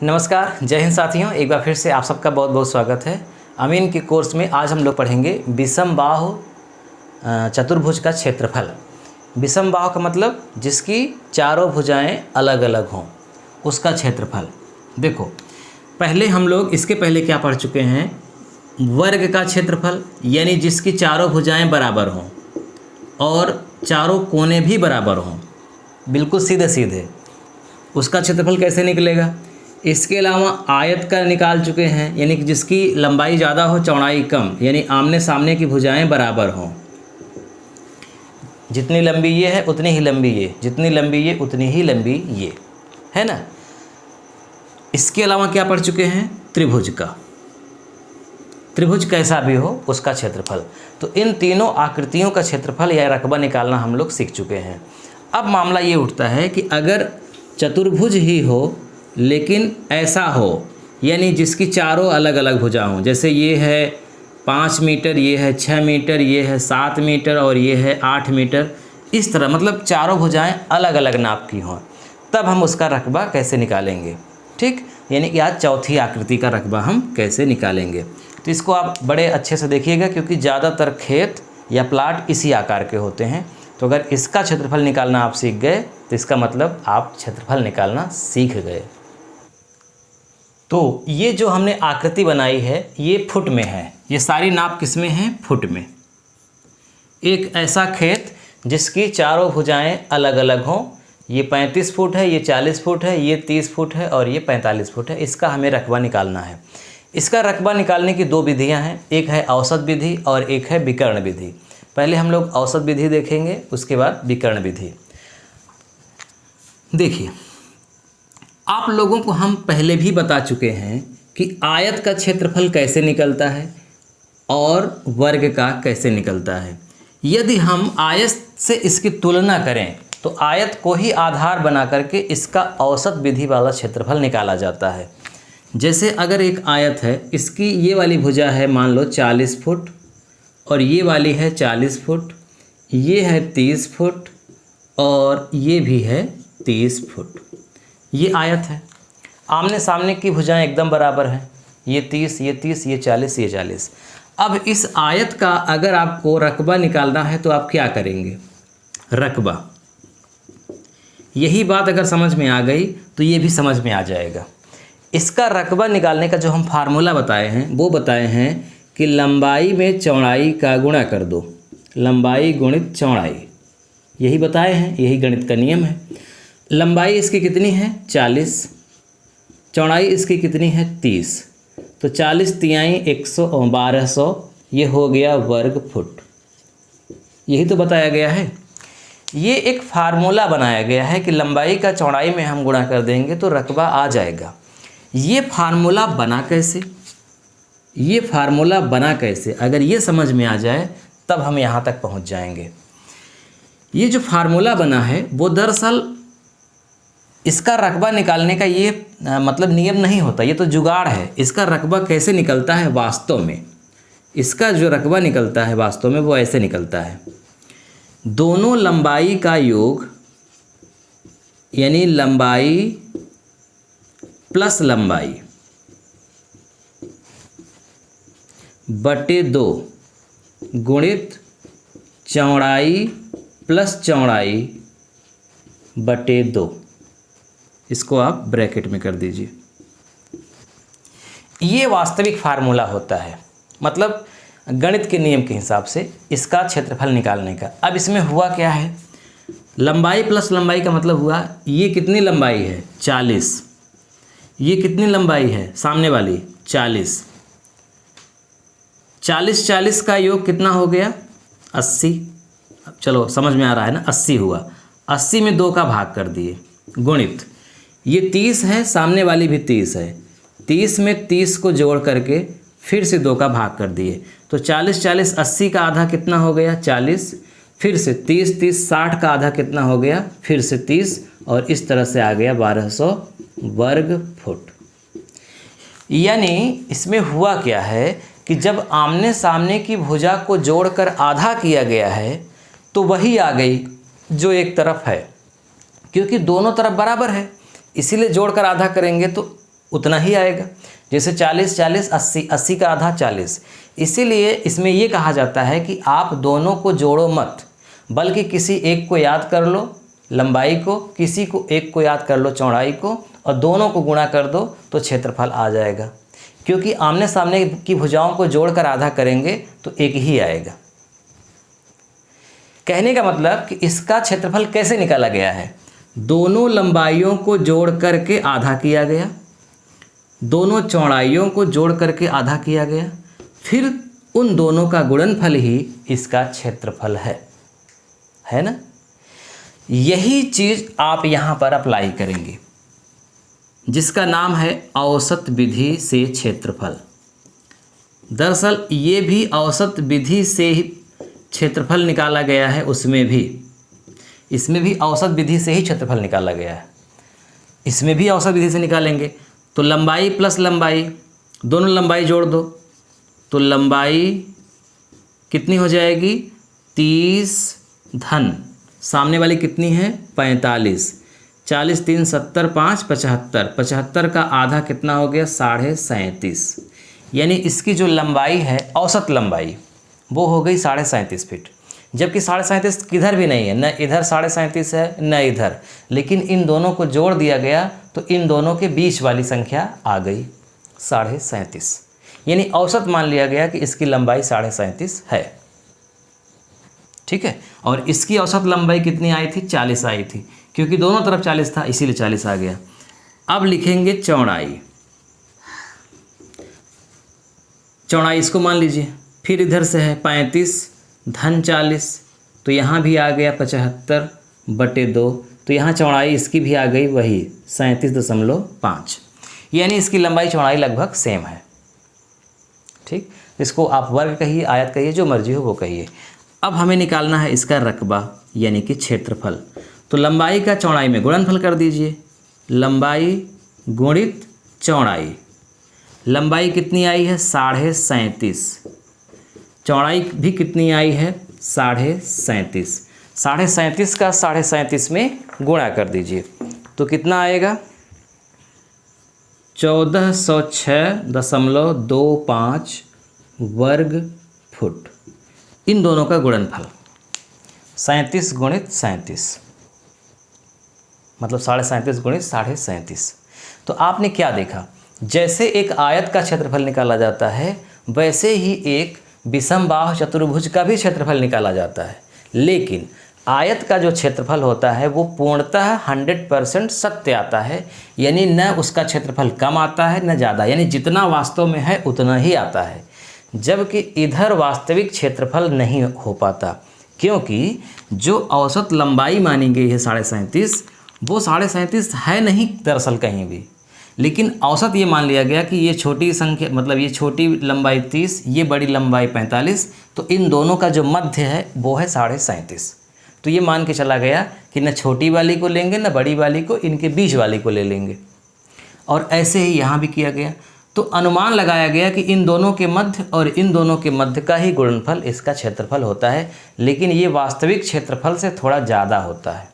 नमस्कार, जय हिंद साथियों। एक बार फिर से आप सबका बहुत बहुत स्वागत है। अमीन के कोर्स में आज हम लोग पढ़ेंगे विषमबाहु चतुर्भुज का क्षेत्रफल। विषमबाहु का मतलब जिसकी चारों भुजाएं अलग अलग हों, उसका क्षेत्रफल। देखो, पहले हम लोग इसके पहले क्या पढ़ चुके हैं, वर्ग का क्षेत्रफल, यानी जिसकी चारों भुजाएं बराबर हों और चारों कोने भी बराबर हों, बिल्कुल सीधे सीधे, उसका क्षेत्रफल कैसे निकलेगा। इसके अलावा आयत का निकाल चुके हैं, यानी कि जिसकी लंबाई ज़्यादा हो चौड़ाई कम, यानी आमने सामने की भुजाएं बराबर हों। जितनी लंबी ये है उतनी ही लंबी ये, जितनी लंबी ये उतनी ही लंबी ये, है ना। इसके अलावा क्या पढ़ चुके हैं, त्रिभुज का, त्रिभुज कैसा भी हो उसका क्षेत्रफल। तो इन तीनों आकृतियों का क्षेत्रफल या रकबा निकालना हम लोग सीख चुके हैं। अब मामला ये उठता है कि अगर चतुर्भुज ही हो लेकिन ऐसा हो, यानी जिसकी चारों अलग अलग भुजा हों, जैसे ये है 5 मीटर, ये है 6 मीटर, ये है 7 मीटर और ये है 8 मीटर, इस तरह, मतलब चारों भुजाएं अलग अलग नाप की हों, तब हम उसका रकबा कैसे निकालेंगे। ठीक, यानी कि आज चौथी आकृति का रकबा हम कैसे निकालेंगे। तो इसको आप बड़े अच्छे से देखिएगा, क्योंकि ज़्यादातर खेत या प्लाट इसी आकार के होते हैं। तो अगर इसका क्षेत्रफल निकालना आप सीख गए तो इसका मतलब आप क्षेत्रफल निकालना सीख गए। तो ये जो हमने आकृति बनाई है ये फुट में है, ये सारी नाप किस में है, फुट में। एक ऐसा खेत जिसकी चारों भुजाएं अलग अलग हों, ये 35 फुट है, ये 40 फुट है, ये 30 फुट है और ये 45 फुट है, इसका हमें रकबा निकालना है। इसका रकबा निकालने की दो विधियां हैं, एक है औसत विधि और एक है विकर्ण विधि। पहले हम लोग औसत विधि देखेंगे, उसके बाद विकर्ण विधि। देखिए, आप लोगों को हम पहले भी बता चुके हैं कि आयत का क्षेत्रफल कैसे निकलता है और वर्ग का कैसे निकलता है। यदि हम आयत से इसकी तुलना करें तो आयत को ही आधार बना करके इसका औसत विधि वाला क्षेत्रफल निकाला जाता है। जैसे अगर एक आयत है, इसकी ये वाली भुजा है मान लो 40 फुट और ये वाली है 40 फुट, ये है 30 फुट और ये भी है 30 फुट। ये आयत है, आमने सामने की भुजाएं एकदम बराबर हैं, ये 30, ये 30, ये 40, ये 40। अब इस आयत का अगर आपको रकबा निकालना है तो आप क्या करेंगे, रकबा। यही बात अगर समझ में आ गई तो ये भी समझ में आ जाएगा। इसका रकबा निकालने का जो हम फार्मूला बताए हैं वो बताए हैं कि लंबाई में चौड़ाई का गुणा कर दो, लंबाई गुणित चौड़ाई, यही बताए हैं, यही गणित का नियम है। लंबाई इसकी कितनी है 40, चौड़ाई इसकी कितनी है 30, तो 40 तिहाई 100 1200, ये हो गया वर्ग फुट। यही तो बताया गया है। ये एक फार्मूला बनाया गया है कि लंबाई का चौड़ाई में हम गुणा कर देंगे तो रकबा आ जाएगा। ये फार्मूला बना कैसे, ये फार्मूला बना कैसे, अगर ये समझ में आ जाए तब हम यहाँ तक पहुँच जाएंगे। ये जो फार्मूला बना है वो दरअसल इसका रकबा निकालने का ये मतलब नियम नहीं होता, ये तो जुगाड़ है। इसका रकबा कैसे निकलता है वास्तव में, इसका जो रकबा निकलता है वास्तव में वो ऐसे निकलता है, दोनों लंबाई का योग, यानी लंबाई प्लस लंबाई बटे 2 गुणित चौड़ाई प्लस चौड़ाई बटे 2। इसको आप ब्रैकेट में कर दीजिए। ये वास्तविक फार्मूला होता है, मतलब गणित के नियम के हिसाब से इसका क्षेत्रफल निकालने का। अब इसमें हुआ क्या है, लंबाई प्लस लंबाई का मतलब हुआ ये कितनी लंबाई है 40, ये कितनी लंबाई है सामने वाली 40, 40 का योग कितना हो गया 80। चलो समझ में आ रहा है ना, 80 हुआ, 80 में 2 का भाग कर दिए, गुणित ये 30 है, सामने वाली भी 30 है, 30 में 30 को जोड़ करके फिर से 2 का भाग कर दिए, तो 40 40 80 का आधा कितना हो गया 40, फिर से 30 30 60 का आधा कितना हो गया फिर से 30, और इस तरह से आ गया 1200 वर्ग फुट। यानी इसमें हुआ क्या है कि जब आमने सामने की भुजा को जोड़कर आधा किया गया है तो वही आ गई जो एक तरफ है, क्योंकि दोनों तरफ बराबर है, इसीलिए जोड़कर आधा करेंगे तो उतना ही आएगा। जैसे 40 40 80, 80 का आधा 40। इसीलिए इसमें ये कहा जाता है कि आप दोनों को जोड़ो मत, बल्कि किसी एक को याद कर लो लंबाई को, किसी को एक को याद कर लो चौड़ाई को, और दोनों को गुणा कर दो तो क्षेत्रफल आ जाएगा। क्योंकि आमने सामने की भुजाओं को जोड़कर आधा करेंगे तो एक ही आएगा। कहने का मतलब कि इसका क्षेत्रफल कैसे निकाला गया है, दोनों लंबाइयों को जोड़ करके आधा किया गया, दोनों चौड़ाइयों को जोड़ करके आधा किया गया, फिर उन दोनों का गुणनफल ही इसका क्षेत्रफल है ना। यही चीज़ आप यहाँ पर अप्लाई करेंगे, जिसका नाम है औसत विधि से क्षेत्रफल। दरअसल ये भी औसत विधि से ही क्षेत्रफल निकाला गया है, इसमें भी औसत विधि से ही क्षेत्रफल निकाला गया है। इसमें भी औसत विधि से निकालेंगे तो लंबाई प्लस लंबाई, दोनों लंबाई जोड़ दो तो लंबाई कितनी हो जाएगी 30 धन सामने वाली कितनी है 45, 40 3 70 5 75, 75 का आधा कितना हो गया 37.5। यानी इसकी जो लंबाई है औसत लंबाई वो हो गई 37.5 फीट। जबकि 37.5 किधर भी नहीं है, न इधर 37.5 है न इधर, लेकिन इन दोनों को जोड़ दिया गया तो इन दोनों के बीच वाली संख्या आ गई 37.5। यानी औसत मान लिया गया कि इसकी लंबाई 37.5 है। ठीक है, और इसकी औसत लंबाई कितनी आई थी 40 आई थी, क्योंकि दोनों तरफ 40 था इसीलिए 40 आ गया। अब लिखेंगे चौड़ाई, चौड़ाई इसको मान लीजिए, फिर इधर से है 35 धन 40 तो यहाँ भी आ गया 75/2, तो यहाँ चौड़ाई इसकी भी आ गई वही 37.5। यानी इसकी लंबाई चौड़ाई लगभग सेम है। ठीक, इसको आप वर्ग कहिए, आयत कहिए, जो मर्जी हो वो कहिए। अब हमें निकालना है इसका रकबा यानी कि क्षेत्रफल। तो लंबाई का चौड़ाई में गुणनफल कर दीजिए, लंबाई गुणित चौड़ाई। लंबाई कितनी आई है 37.5, चौड़ाई भी कितनी आई है 37.5। 37.5 का 37.5 में गुणा कर दीजिए तो कितना आएगा 1406.25 वर्ग फुट। इन दोनों का गुणनफल 37 गुणित 37 मतलब 37.5 गुणित 37.5। तो आपने क्या देखा, जैसे एक आयत का क्षेत्रफल निकाला जाता है वैसे ही एक विषमबाहु चतुर्भुज का भी क्षेत्रफल निकाला जाता है। लेकिन आयत का जो क्षेत्रफल होता है वो पूर्णतः 100% सत्य आता है, यानी न उसका क्षेत्रफल कम आता है न ज़्यादा, यानी जितना वास्तव में है उतना ही आता है। जबकि इधर वास्तविक क्षेत्रफल नहीं हो पाता, क्योंकि जो औसत लंबाई मानी गई है 37.5 वो 37.5 है नहीं दरअसल कहीं भी, लेकिन औसत ये मान लिया गया कि ये छोटी संख्या मतलब ये छोटी लंबाई 30, ये बड़ी लंबाई 45, तो इन दोनों का जो मध्य है वो है 37.5। तो ये मान के चला गया कि न छोटी वाली को लेंगे न बड़ी वाली को, इनके बीच वाली को ले लेंगे। और ऐसे ही यहाँ भी किया गया। तो अनुमान लगाया गया कि इन दोनों के मध्य और इन दोनों के मध्य का ही गुणनफल इसका क्षेत्रफल होता है, लेकिन ये वास्तविक क्षेत्रफल से थोड़ा ज़्यादा होता है।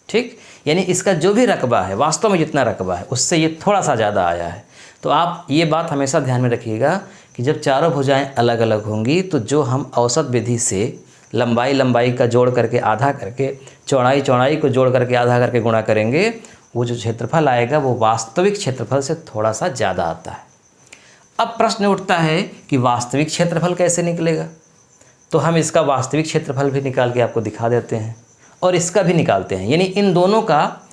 ठीक, यानी इसका जो भी रकबा है वास्तव में जितना रकबा है उससे ये थोड़ा सा ज़्यादा आया है। तो आप ये बात हमेशा ध्यान में रखिएगा कि जब चारों भुजाएं अलग अलग होंगी तो जो हम औसत विधि से लंबाई का जोड़ करके आधा करके, चौड़ाई को जोड़ करके आधा करके गुणा करेंगे, वो जो क्षेत्रफल आएगा वो वास्तविक क्षेत्रफल से थोड़ा सा ज़्यादा आता है। अब प्रश्न उठता है कि वास्तविक क्षेत्रफल कैसे निकलेगा। तो हम इसका वास्तविक क्षेत्रफल भी निकाल के आपको दिखा देते हैं और इसका भी निकालते हैं, यानी इन दोनों का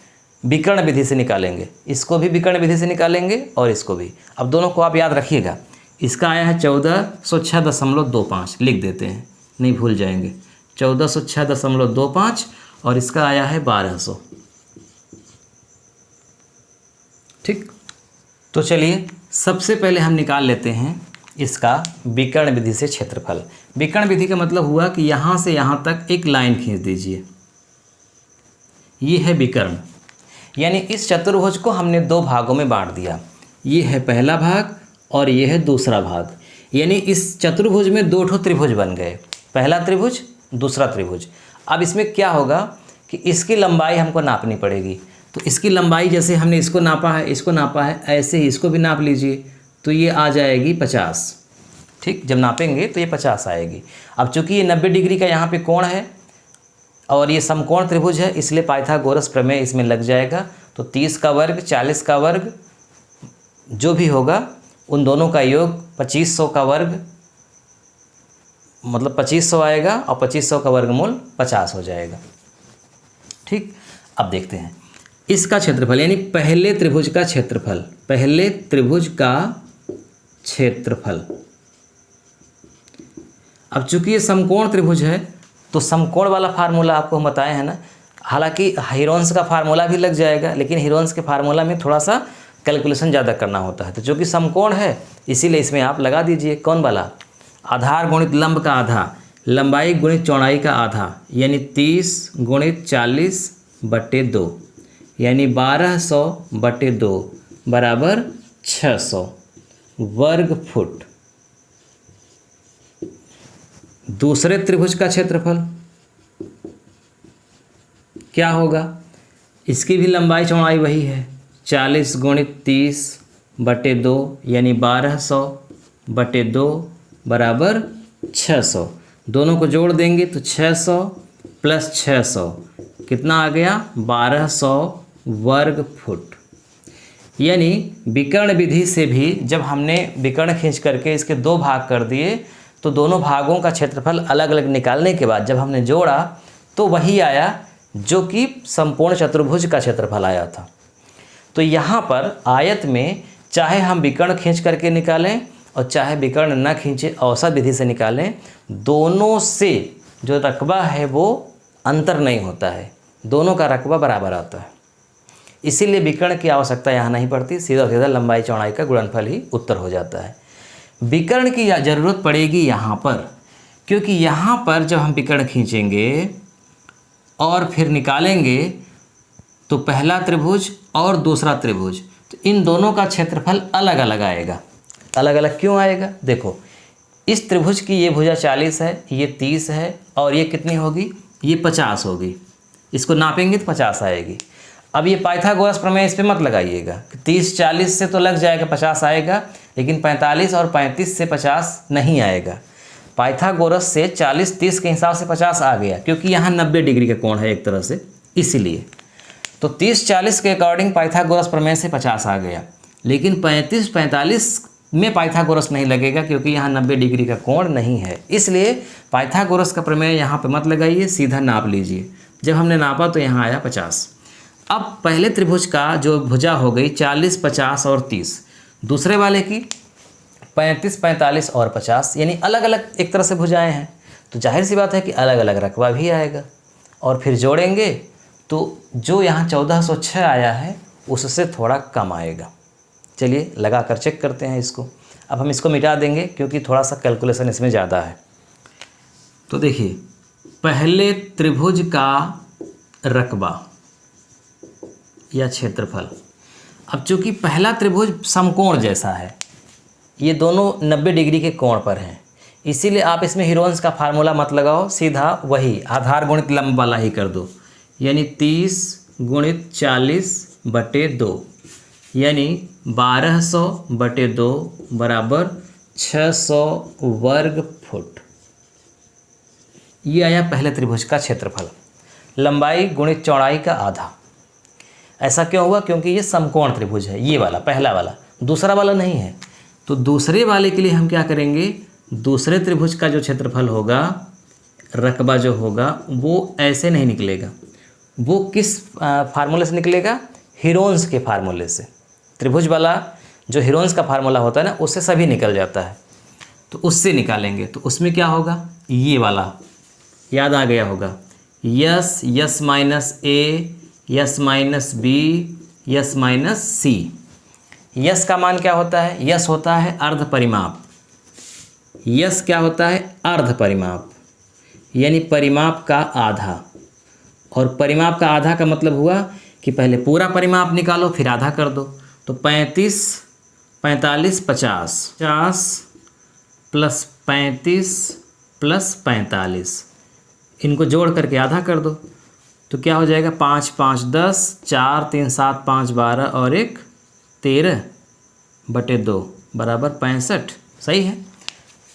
विकर्ण विधि से निकालेंगे। इसको भी विकर्ण विधि से निकालेंगे और इसको भी। अब दोनों को आप याद रखिएगा। इसका आया है 1406.25, लिख देते हैं नहीं भूल जाएंगे, 1406.25 और इसका आया है 1200। ठीक, तो चलिए सबसे पहले हम निकाल लेते हैं इसका विकर्ण विधि से क्षेत्रफल। विकर्ण विधि का मतलब हुआ कि यहाँ से यहाँ तक एक लाइन खींच दीजिए, ये है विकर्ण। यानी इस चतुर्भुज को हमने दो भागों में बांट दिया, ये है पहला भाग और ये है दूसरा भाग। यानी इस चतुर्भुज में दो ठो त्रिभुज बन गए, पहला त्रिभुज दूसरा त्रिभुज। अब इसमें क्या होगा कि इसकी लंबाई हमको नापनी पड़ेगी। तो इसकी लंबाई जैसे हमने इसको नापा है, इसको नापा है, ऐसे ही इसको भी नाप लीजिए, तो ये आ जाएगी 50। ठीक, जब नापेंगे तो ये 50 आएगी। अब चूंकि ये 90 डिग्री का यहाँ पे कोण है और ये समकोण त्रिभुज है, इसलिए पाइथागोरस प्रमेय इसमें लग जाएगा। तो 30 का वर्ग 40 का वर्ग जो भी होगा उन दोनों का योग 2500 का वर्ग, मतलब 2500 आएगा और 2500 का वर्गमूल 50 हो जाएगा। ठीक, अब देखते हैं इसका क्षेत्रफल, यानी पहले त्रिभुज का क्षेत्रफल, पहले त्रिभुज का क्षेत्रफल। अब चूंकि ये समकोण त्रिभुज है तो समकोण वाला फार्मूला आपको हम बताए हैं ना, हालांकि हीरोन्स का फार्मूला भी लग जाएगा, लेकिन हीरोन्स के फार्मूला में थोड़ा सा कैलकुलेशन ज़्यादा करना होता है। तो चूँकि समकोण है इसीलिए इसमें आप लगा दीजिए कौन वाला, आधार गुणित लंब का आधा, लंबाई गुणित चौड़ाई का आधा, यानी 30 गुणित 40/2, यानी 1200/2 बराबर 600 वर्ग फुट। दूसरे त्रिभुज का क्षेत्रफल क्या होगा, इसकी भी लंबाई चौड़ाई वही है, 40 गुणित 30/2, यानी 1200/2 बराबर 600। दोनों को जोड़ देंगे तो 600 + 600 कितना आ गया, 1200 वर्ग फुट। यानी विकर्ण विधि से भी जब हमने विकर्ण खींच करके इसके 2 भाग कर दिए तो दोनों भागों का क्षेत्रफल अलग अलग निकालने के बाद जब हमने जोड़ा तो वही आया जो कि संपूर्ण चतुर्भुज का क्षेत्रफल आया था। तो यहाँ पर आयत में चाहे हम विकर्ण खींच करके निकालें और चाहे विकर्ण न खींचे औसत विधि से निकालें, दोनों से जो रकबा है वो अंतर नहीं होता है, दोनों का रकबा बराबर आता है। इसीलिए विकर्ण की आवश्यकता यहाँ नहीं पड़ती, सीधा सीधा लंबाई चौड़ाई का गुणनफल ही उत्तर हो जाता है। विकर्ण की ज़रूरत पड़ेगी यहाँ पर, क्योंकि यहाँ पर जब हम विकर्ण खींचेंगे और फिर निकालेंगे तो पहला त्रिभुज और दूसरा त्रिभुज, तो इन दोनों का क्षेत्रफल अलग अलग आएगा। अलग अलग क्यों आएगा, देखो इस त्रिभुज की ये भुजा 40 है, ये 30 है और ये कितनी होगी, ये 50 होगी। इसको नापेंगे तो 50 आएगी। अब ये पाइथागोरस प्रमेय इस पर मत लगाइएगा, 30-40 से तो लग जाएगा 50 आएगा, लेकिन 45 और 35 से 50 नहीं आएगा। पाइथागोरस से 40-30 के हिसाब से 50 आ गया, क्योंकि यहाँ 90 डिग्री का कोण है एक तरह से, इसीलिए तो 30-40 के अकॉर्डिंग पाइथागोरस प्रमेय से 50 आ गया। लेकिन 35-45 में पाइथागोरस नहीं लगेगा, क्योंकि यहाँ 90 डिग्री का कोण नहीं है, इसलिए पाइथागोरस का प्रमेय यहाँ पे मत लगाइए, सीधा नाप लीजिए। जब हमने नापा तो यहाँ आया 50। अब पहले त्रिभुज का जो भुजा हो गई 40, 50 और 30, दूसरे वाले की 35, 45 और 50, यानी अलग अलग एक तरह से भुजाएं हैं, तो जाहिर सी बात है कि अलग अलग रकबा भी आएगा। और फिर जोड़ेंगे तो जो यहाँ 1406 आया है उससे थोड़ा कम आएगा। चलिए लगा कर चेक करते हैं इसको। अब हम इसको मिटा देंगे क्योंकि थोड़ा सा कैलकुलेशन इसमें ज़्यादा है। तो देखिए पहले त्रिभुज का रकबा या क्षेत्रफल। अब चूंकि पहला त्रिभुज समकोण जैसा है, ये दोनों 90 डिग्री के कोण पर हैं, इसीलिए आप इसमें हीरोन्स का फार्मूला मत लगाओ, सीधा वही आधार गुणित लंब वाला ही कर दो, यानी 30 गुणित 40/2, यानी 1200/2 बराबर 600 वर्ग फुट। ये आया पहले त्रिभुज का क्षेत्रफल, लंबाई गुणित चौड़ाई का आधा। ऐसा क्यों हुआ, क्योंकि ये समकोण त्रिभुज है, ये वाला पहला वाला, दूसरा वाला नहीं है। तो दूसरे वाले के लिए हम क्या करेंगे, दूसरे त्रिभुज का जो क्षेत्रफल होगा, रकबा जो होगा, वो ऐसे नहीं निकलेगा। वो किस फार्मूले से निकलेगा, हीरोन्स के फार्मूले से। त्रिभुज वाला जो हीरोन्स का फार्मूला होता है ना, उससे सभी निकल जाता है, तो उससे निकालेंगे। तो उसमें क्या होगा, ये वाला याद आ गया होगा, s s minus a, s minus b, s minus c. S का मान क्या होता है, यस होता है अर्ध परिमाप। यस क्या होता है, अर्ध परिमाप, यानी परिमाप का आधा। और परिमाप का आधा का मतलब हुआ कि पहले पूरा परिमाप निकालो फिर आधा कर दो। तो 35, 45, 50, 50 + 35 + 45, इनको जोड़ करके आधा कर दो। तो क्या हो जाएगा 5 5 10, 4 3 7 5 12 और 1 13/2 बराबर 65। सही है।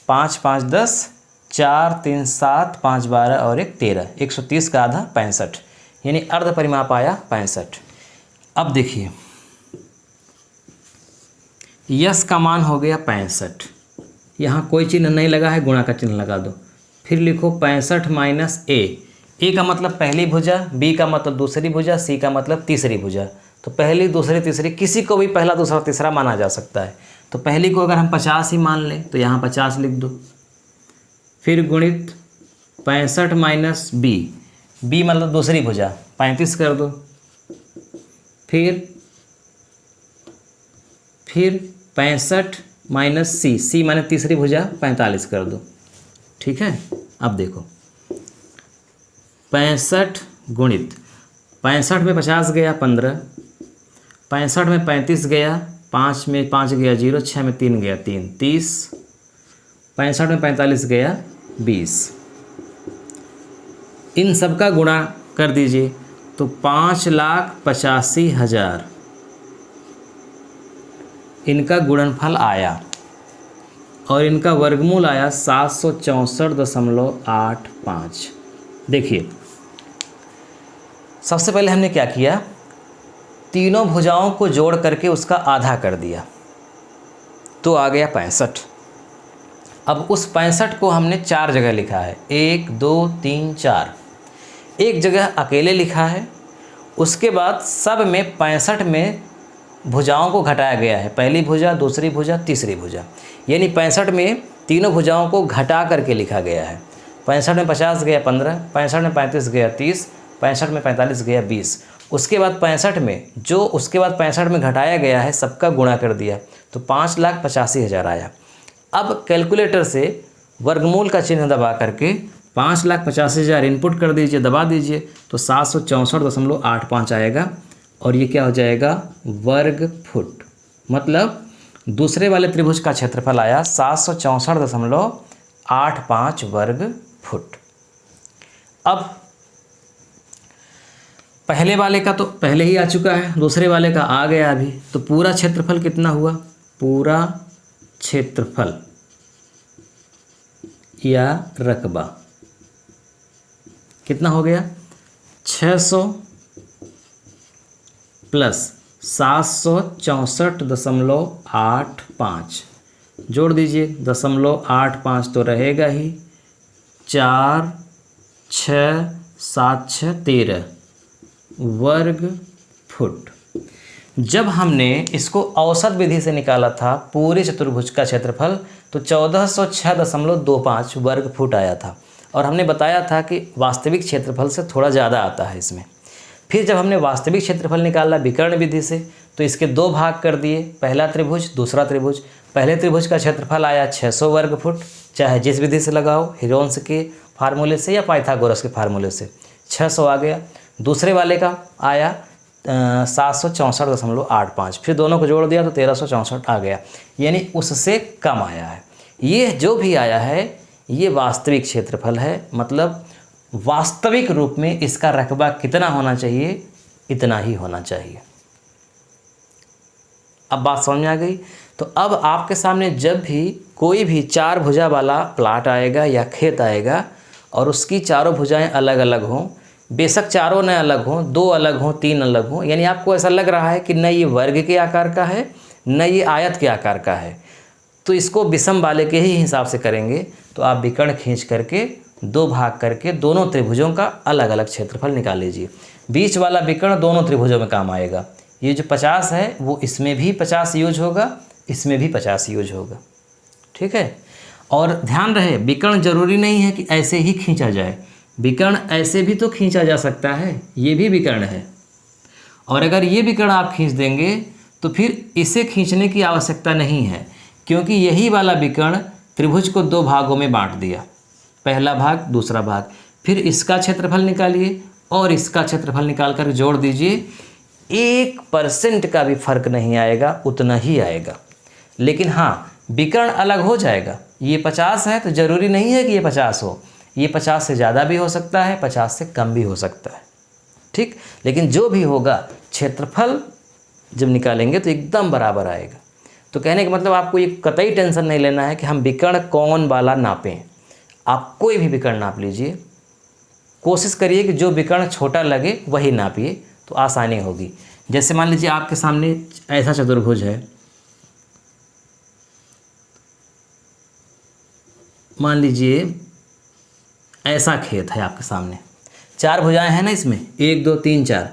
5 5 10, 4 3 7 5 12 और 1 13, 130 का आधा 65, यानी अर्ध परिमाप आया 65। अब देखिए यस का मान हो गया 65, यहाँ कोई चिन्ह नहीं लगा है, गुणा का चिन्ह लगा दो। फिर लिखो 65 माइनस ए का मतलब पहली भुजा, बी का मतलब दूसरी भुजा, सी का मतलब तीसरी भुजा। तो पहली दूसरी तीसरी किसी को भी पहला दूसरा तीसरा माना जा सकता है। तो पहली को अगर हम 50 ही मान लें तो यहाँ 50 लिख दो। फिर गुणित 65 माइनस बी मतलब दूसरी भुजा, 35 कर दो। फिर 65 माइनस सी माने तीसरी भुजा, 45 कर दो। ठीक है। अब देखो 65 गुणित 65 में 50 गया 15, 65 में 35 गया, 5 में 5 गया 0, 6 में 3 गया 3, 30, 65 में 45 गया 20। इन सब का गुणा कर दीजिए तो 5,85,000 इनका गुणनफल आया और इनका वर्गमूल आया 764.85। देखिए सबसे पहले हमने क्या किया, तीनों भुजाओं को जोड़ करके उसका आधा कर दिया तो आ गया 65। अब उस 65 को हमने 4 जगह लिखा है, 1 2 3 4। एक जगह अकेले लिखा है, उसके बाद सब में 65 में भुजाओं को घटाया गया है, पहली भुजा दूसरी भुजा तीसरी भुजा, यानी 65 में तीनों भुजाओं को घटा करके लिखा गया है। 65 में 50 गया 15, 65 में 35 गया 30, 65 में 45 गया 20। उसके बाद 65 में जो उसके बाद 65 में घटाया गया है सबका गुणा कर दिया तो 5,85,000 आया। अब कैलकुलेटर से वर्गमूल का चिन्ह दबा करके 5,85,000 इनपुट कर दीजिए, दबा दीजिए तो 764.85 आएगा और ये क्या हो जाएगा, वर्ग फुट। मतलब दूसरे वाले त्रिभुज का क्षेत्रफल आया 764.85 वर्ग फुट। अब पहले वाले का तो पहले ही आ चुका है, दूसरे वाले का आ गया अभी, तो पूरा क्षेत्रफल कितना हुआ, पूरा क्षेत्रफल या रकबा कितना हो गया, 600 प्लस 764.85 जोड़ दीजिए, 0.85 तो रहेगा ही, 4 6 7 6 13 वर्ग फुट। जब हमने इसको औसत विधि से निकाला था पूरे चतुर्भुज का क्षेत्रफल तो 1406.25 वर्ग फुट आया था और हमने बताया था कि वास्तविक क्षेत्रफल से थोड़ा ज़्यादा आता है इसमें। फिर जब हमने वास्तविक क्षेत्रफल निकाला विकर्ण विधि से तो इसके 2 भाग कर दिए, पहला त्रिभुज दूसरा त्रिभुज। पहले त्रिभुज का क्षेत्रफल आया 600 वर्ग फुट, चाहे जिस विधि से लगाओ, हिरोन्स के फार्मूले से या पाइथागोरस के फार्मूले से 600 आ गया। दूसरे वाले का आया 764.85, फिर दोनों को जोड़ दिया तो 1364 आ गया, यानी उससे कम आया है। ये जो भी आया है ये वास्तविक क्षेत्रफल है, मतलब वास्तविक रूप में इसका रकबा कितना होना चाहिए, इतना ही होना चाहिए। अब बात समझ में आ गई। तो अब आपके सामने जब भी कोई भी 4 भुजा वाला प्लाट आएगा या खेत आएगा और उसकी चारों भुजाएं अलग अलग हों, बेशक चारों न अलग हों, 2 अलग हों, 3 अलग हों, यानी आपको ऐसा लग रहा है कि न ये वर्ग के आकार का है न ये आयत के आकार का है, तो इसको विषम वाले के ही हिसाब से करेंगे तो आप विकर्ण खींच करके 2 भाग करके दोनों त्रिभुजों का अलग अलग क्षेत्रफल निकाल लीजिए। बीच वाला विकर्ण दोनों त्रिभुजों में काम आएगा। ये जो 50 है वो इसमें भी 50 यूज होगा, इसमें भी 50 यूज होगा। ठीक है। और ध्यान रहे विकर्ण जरूरी नहीं है कि ऐसे ही खींचा जाए, विकर्ण ऐसे भी तो खींचा जा सकता है, ये भी विकर्ण है। और अगर ये विकर्ण आप खींच देंगे तो फिर इसे खींचने की आवश्यकता नहीं है, क्योंकि यही वाला विकर्ण त्रिभुज को 2 भागों में बांट दिया, पहला भाग दूसरा भाग। फिर इसका क्षेत्रफल निकालिए और इसका क्षेत्रफल निकाल कर जोड़ दीजिए, 1% का भी फर्क नहीं आएगा, उतना ही आएगा। लेकिन हाँ विकर्ण अलग हो जाएगा। ये 50 है तो ज़रूरी नहीं है कि ये 50 हो, ये 50 से ज़्यादा भी हो सकता है, 50 से कम भी हो सकता है। ठीक। लेकिन जो भी होगा क्षेत्रफल जब निकालेंगे तो एकदम बराबर आएगा। तो कहने का मतलब आपको ये कतई टेंशन नहीं लेना है कि हम विकर्ण कौन वाला नापें। आप कोई भी विकर्ण नाप लीजिए, कोशिश करिए कि जो विकर्ण छोटा लगे वही नापिए, तो आसानी होगी। जैसे मान लीजिए आपके सामने ऐसा चतुर्भुज है, मान लीजिए ऐसा खेत है आपके सामने, 4 भुजाएं हैं ना इसमें, 1 2 3 4।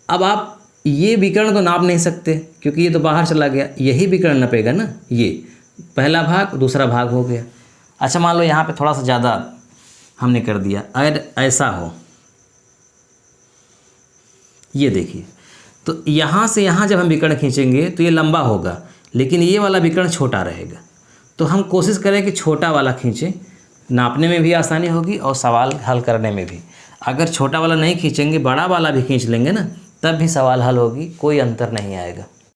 अब आप ये विकर्ण तो नाप नहीं सकते क्योंकि ये तो बाहर चला गया, यही विकर्ण नापेगा ना, ये पहला भाग दूसरा भाग हो गया। अच्छा मान लो यहाँ पे थोड़ा सा ज़्यादा हमने कर दिया, अगर ऐसा हो, ये देखिए, तो यहाँ से यहाँ जब हम विकर्ण खींचेंगे तो ये लंबा होगा, लेकिन ये वाला विकर्ण छोटा रहेगा। तो हम कोशिश करें कि छोटा वाला खींचें, नापने में भी आसानी होगी और सवाल हल करने में भी। अगर छोटा वाला नहीं खींचेंगे, बड़ा वाला भी खींच लेंगे ना, तब भी सवाल हल होगी, कोई अंतर नहीं आएगा।